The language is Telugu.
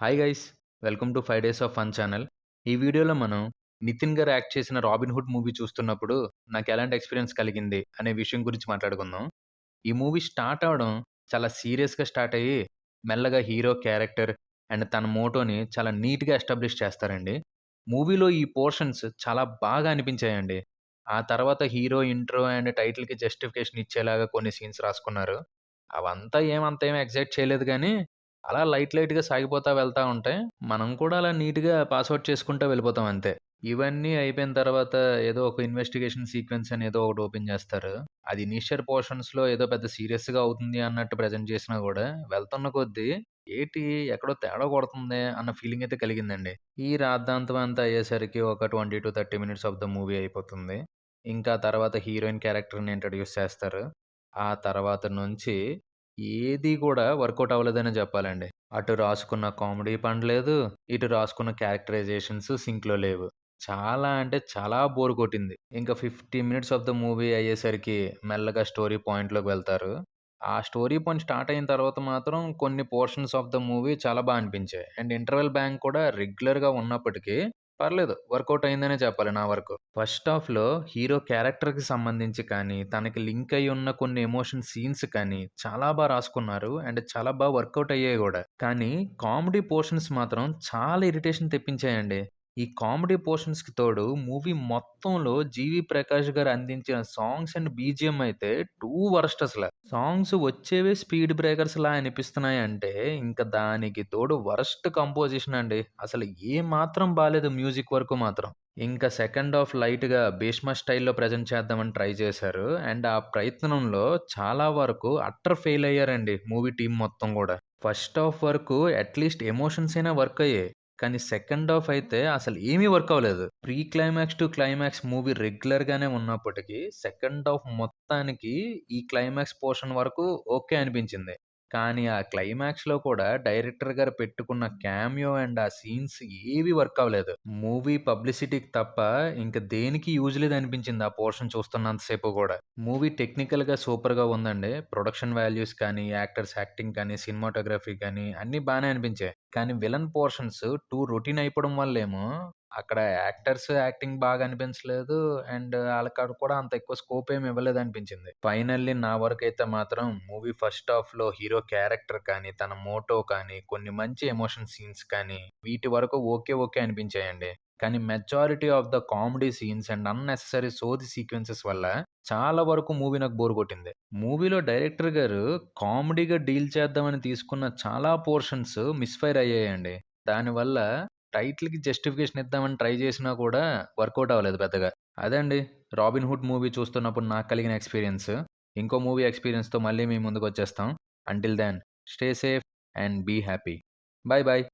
Hi guys! Welcome to 5 days of fun channel. ఈ వీడియోలో మనం నితిన్ గారు యాక్ట్ చేసిన 'రాబిన్ హుడ్' మూవీ చూస్తున్నప్పుడు నాకెలాంటి ఎక్స్‌పీరియన్స్ కలిగింది అనే విషయం గురించి మాట్లాడుకుందాం. ఈ మూవీ స్టార్ట్ అవ్వడం చాలా సీరియస్‌గా స్టార్ట్ అయ్యి, మెల్లగా హీరో క్యారెక్టర్ అండ్ తన మోటోని చాలా నీట్‌గా ఎస్టాబ్లిష్ చేస్తారండి. మూవీలో ఈ పోర్షన్స్ చాలా బాగా అనిపించాయండి. ఆ తర్వాత హీరో ఇంట్రో అండ్ టైటిల్‌కి జస్టిఫికేషన్ ఇచ్చేలాగా కొన్ని సీన్స్ రాసుకున్నారు. అవంతా ఏం ఎక్సైట్ చేయలేదు గానీ, అలా లైట్‌గా సాగిపోతా వెళ్తా ఉంటాయి. మనం కూడా అలా నీట్‌గా పాస్ ఔట్ చేసుకుంటా వెళ్ళిపోతాం అంతే. ఇవన్నీ అయిపోయిన తర్వాత ఏదో ఒక ఇన్వెస్టిగేషన్ సీక్వెన్స్ అని ఏదో ఒకటి ఓపెన్ జేస్తారు. అది ఇనీషియల్ పోర్షన్స్‌లో ఏదో పెద్ద సీరియస్‌గా అవుతుంది అన్నట్టు ప్రెజెంట్ చేసినా గూడా, వెళ్తున్న కొద్దీ ఏటి ఎక్కడో తేడా కొడుతుందే అన్న ఫీలింగ్ అయితే కలిగిందండి. ఈ రాద్ధాంతం అంతా అయ్యేసరికి ఒక 20-30 మినిట్స్ ఆఫ్ ద మూవీ అయిపోతుంది. ఇంకా తర్వాత హీరోయిన్ క్యారెక్టర్‌ని ఇంట్రొడ్యూస్ చేస్తారు. ఆ తర్వాత నుంచి ఏది కూడా వర్కౌట్ అవ్వలేదనే జెప్పాలండి. అటు రాసుకున్న కామెడీ పండలేదు. ఇటు రాసుకున్న క్యారెక్టరైజేషన్స్ సింక్‌లో లేవు. చాలా అంటే చాలా బోర్ కొట్టింది. ఇంకా 50 మినిట్స్ ఆఫ్ ద మూవీ అయ్యేసరికి మెల్లగా స్టోరీ పాయింట్‌లోకి వెళ్తారు. ఆ స్టోరీ పాయింట్ స్టార్ట్ అయిన తర్వాత మాత్రం కొన్ని పోర్షన్స్ ఆఫ్ ద మూవీ చాలా అనిపించాయి. అండ్ ఇంటర్వెల్ బ్యాంక్ కూడా రెగ్యులర్‌గా ఉన్నప్పటికీ పర్లేదు వర్కౌట్ అయిందనే చెప్పాలి నా వరకు. ఫస్ట్ హాఫ్‌లో హీరో క్యారెక్టర్‌కి సంబంధించి కానీ, తనకి లింక్ అయ్యి ఉన్న కొన్ని ఎమోషన్ సీన్స్ కానీ చాలా రాసుకున్నారు. అండ్ చాలా వర్కౌట్ అయ్యాయి గూడా. కానీ కామెడీ పోర్షన్స్ మాత్రం చాలా ఇరిటేషన్ తెప్పించాయండి. ఈ కామెడీ పోర్షన్స్‌కి తోడు మూవీ మొత్తంలో 'జీవి ప్రకాష్' గారు అందించిన సాంగ్స్ అండ్ బీజీఎం అయితే టూ వరస్ట్ అసల. సాంగ్స్ వచ్చేవే స్పీడ్ బ్రేకర్స్‌లా అనిపిస్తున్నాయంటే, ఇంక దానికి తోడు వరస్ట్ కంపోజిషన్ అండి. అసలు ఏమాత్రం బాలేదు మ్యూజిక్ వరకు మాత్రం. ఇంకా సెకండ్ హాఫ్ లైట్‌గా 'భీష్మ' స్టైల్‌లో ప్రెజెంట్ చేద్దామని ట్రై చేశారు. అండ్ ఆ ప్రయత్నంలో చాలా వరకు అట్టర్ ఫెయిల్ అయ్యారండి మూవీ టీమ్ మొత్తం గూడా. ఫస్ట్ హాఫ్ వరకు అట్‌లీస్ట్ ఎమోషన్స్ అయినా వర్క్ అయ్యాయి. కానీ సెకండ్ హాఫ్ అయితే అసలు ఏమీ వర్క్ అవ్వలేదు. Pre climax to climax movie రెగ్యులర్‌గానే ఉన్నప్పటికీ సెకండ్ హాఫ్ మొత్తానికి ఈ క్లైమాక్స్ పోర్షన్ వరకు ఓకే అనిపించింది. కానీ ఆ క్లైమాక్స్‌లో కూడా డైరెక్టర్ గారు పెట్టుకున్న క్యామియో అండ్ ఆ సీన్స్ ఏవి వర్క్ అవ్వలేదు. మూవీ పబ్లిసిటీకి తప్ప ఇంక దేనికి యూజ్ లేదనిపించింది ఆ పోర్షన్ చూస్తున్నంత సేపు గూడా. మూవీ టెక్నికల్‌గా సూపర్‌గా ఉందండి. ప్రొడక్షన్ వాల్యూస్ కానీ, యాక్టర్స్ యాక్టింగ్ కానీ, సినిమాటోగ్రఫీ కానీ అన్నీ బానే అనిపించాయి. కానీ విలన్ పోర్షన్స్ టూ రొటీన్ అయిపోవడం వల్లేమో అక్కడ యాక్టర్స్ యాక్టింగ్ బాగా అనిపించలేదు. అండ్ ఆళ్ళకాడ కూడా అంత ఎక్కువ స్కోప్ ఏమి ఇవ్వలేదనిపించింది. ఫైనల్లీ నా వరకైతే మాత్రం మూవీ ఫస్ట్ హాఫ్‌లో హీరో క్యారెక్టర్ కానీ, తన మోటో కానీ, కొన్ని మంచి ఎమోషన్ సీన్స్ కానీ, వీటి వరకు ఓకే అనిపించాయండి. కానీ majority of the comedy scenes and unnecessary సోది సీక్వెన్సెస్ వల్ల చాలా వరకు మూవీ నాకు బోర్ కొట్టింది. మూవీలో డైరెక్టర్ గారు కామెడీగా డీల్ చేద్దామని తీసుకున్న చాలా పోర్షన్స్ మిస్‌ఫైర్ అయ్యాయండి. దానివల్ల టైటిల్‌కి జస్టిఫికేషన్ ఇద్దామని ట్రై చేసినా కూడా వర్కౌట్ అవ్వలేదు పెద్దగా. అదండి 'రాబిన్ హుడ్' మూవీ చూస్తున్నప్పుడు నాకు కలిగిన ఎక్స్‌పీరియన్స్. ఇంకో మూవీ ఎక్స్‌పీరియన్స్‌తో మళ్ళీ మీ ముందుకొచ్చేస్తాం. Until then stay safe and be happy. By.